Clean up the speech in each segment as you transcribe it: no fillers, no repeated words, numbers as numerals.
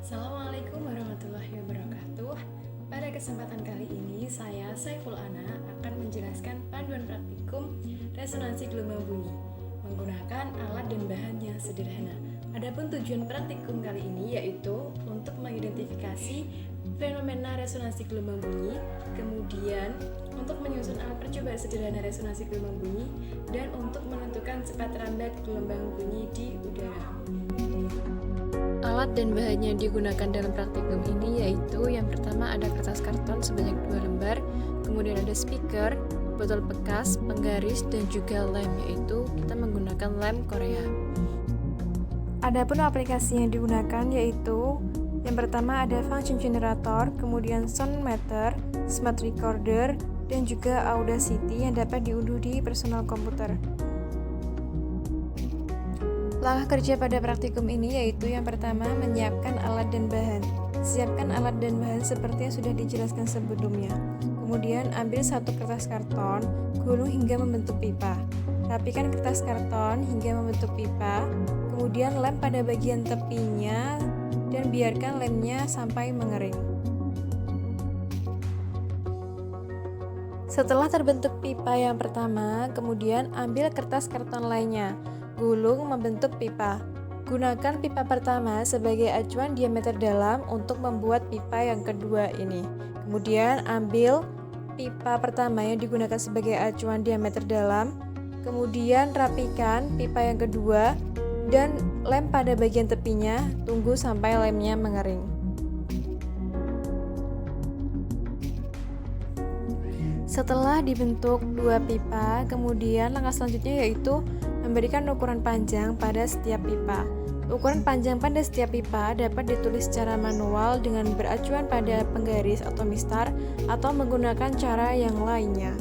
Assalamualaikum warahmatullahi wabarakatuh. Pada kesempatan kali ini, saya Saiful Ana akan menjelaskan panduan praktikum resonansi gelombang bunyi menggunakan alat dan bahan yang sederhana. Adapun tujuan praktikum kali ini yaitu untuk mengidentifikasi fenomena resonansi gelombang bunyi, kemudian untuk menyusun alat percobaan sederhana resonansi gelombang bunyi, dan untuk menentukan cepat rambat gelombang bunyi di udara. Alat dan bahan yang digunakan dalam praktikum ini yaitu yang pertama ada kertas karton sebanyak 2 lembar, kemudian ada speaker, botol bekas, penggaris, dan juga lem, yaitu kita menggunakan lem Korea. Adapun aplikasi yang digunakan yaitu yang pertama ada function generator, kemudian sound meter, smart recorder, dan juga Audacity yang dapat diunduh di personal komputer. Langkah kerja pada praktikum ini yaitu yang pertama menyiapkan alat dan bahan. Siapkan alat dan bahan seperti yang sudah dijelaskan sebelumnya. Kemudian ambil satu kertas karton, gulung hingga membentuk pipa. Rapikan kertas karton hingga membentuk pipa, kemudian lem pada bagian tepinya dan biarkan lemnya sampai mengering. Setelah terbentuk pipa yang pertama, kemudian ambil kertas karton lainnya. Gulung membentuk pipa. Gunakan pipa pertama sebagai acuan diameter dalam untuk membuat pipa yang kedua ini. Kemudian ambil pipa pertama yang digunakan sebagai acuan diameter dalam. Kemudian rapikan pipa yang kedua dan lem pada bagian tepinya. Tunggu sampai lemnya mengering. Setelah dibentuk dua pipa, kemudian langkah selanjutnya yaitu memberikan ukuran panjang pada setiap pipa. Ukuran panjang pada setiap pipa dapat ditulis secara manual dengan beracuan pada penggaris atau mistar atau menggunakan cara yang lainnya.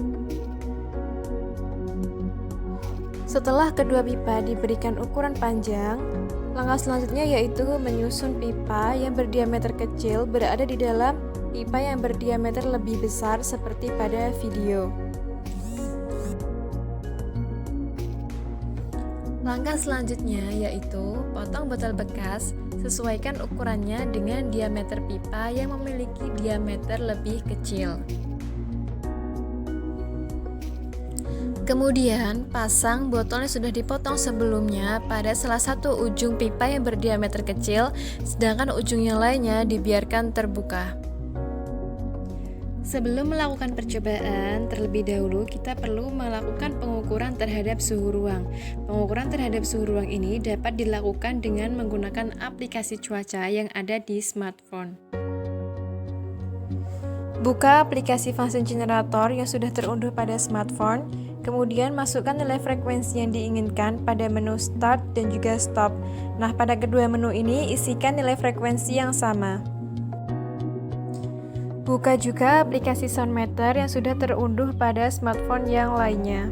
Setelah kedua pipa diberikan ukuran panjang, langkah selanjutnya yaitu menyusun pipa yang berdiameter kecil berada di dalam pipa yang berdiameter lebih besar seperti pada video. Langkah selanjutnya yaitu potong botol bekas, sesuaikan ukurannya dengan diameter pipa yang memiliki diameter lebih kecil. Kemudian, pasang botol yang sudah dipotong sebelumnya pada salah satu ujung pipa yang berdiameter kecil, sedangkan ujung yang lainnya dibiarkan terbuka. Sebelum melakukan percobaan, terlebih dahulu kita perlu melakukan pengukuran terhadap suhu ruang. Pengukuran terhadap suhu ruang ini dapat dilakukan dengan menggunakan aplikasi cuaca yang ada di smartphone. Buka aplikasi function generator yang sudah terunduh pada smartphone, kemudian masukkan nilai frekuensi yang diinginkan pada menu start dan juga stop. Nah, pada kedua menu ini isikan nilai frekuensi yang sama. Buka juga aplikasi sound meter yang sudah terunduh pada smartphone yang lainnya.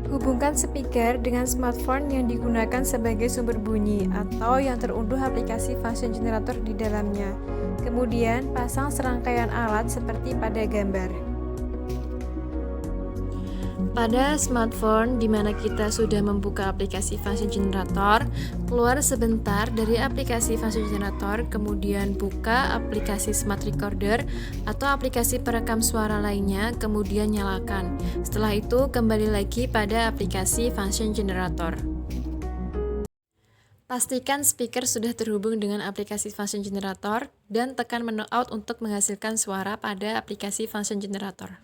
Hubungkan speaker dengan smartphone yang digunakan sebagai sumber bunyi atau yang terunduh aplikasi function generator di dalamnya. Kemudian pasang serangkaian alat seperti pada gambar. Pada smartphone di mana kita sudah membuka aplikasi function generator, keluar sebentar dari aplikasi function generator, kemudian buka aplikasi smart recorder atau aplikasi perekam suara lainnya, kemudian nyalakan. Setelah itu kembali lagi pada aplikasi function generator. Pastikan speaker sudah terhubung dengan aplikasi function generator dan tekan menu out untuk menghasilkan suara pada aplikasi function generator.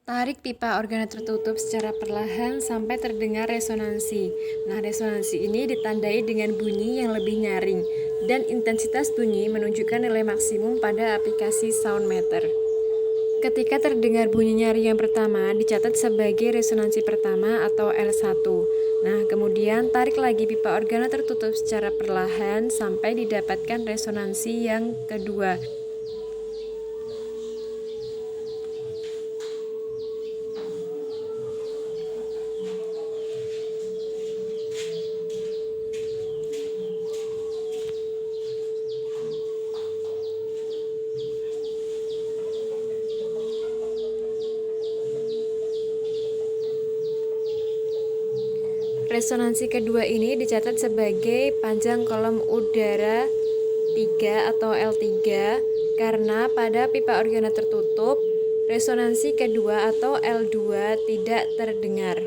Tarik pipa organa tertutup secara perlahan sampai terdengar resonansi. Nah, resonansi ini ditandai dengan bunyi yang lebih nyaring dan intensitas bunyi menunjukkan nilai maksimum pada aplikasi sound meter. Ketika terdengar bunyi nyaring yang pertama dicatat sebagai resonansi pertama atau L1. Nah, kemudian tarik lagi pipa organa tertutup secara perlahan sampai didapatkan resonansi yang kedua. Resonansi kedua ini dicatat sebagai panjang kolom udara 3 atau L3 karena pada pipa organa tertutup, resonansi kedua atau L2 tidak terdengar.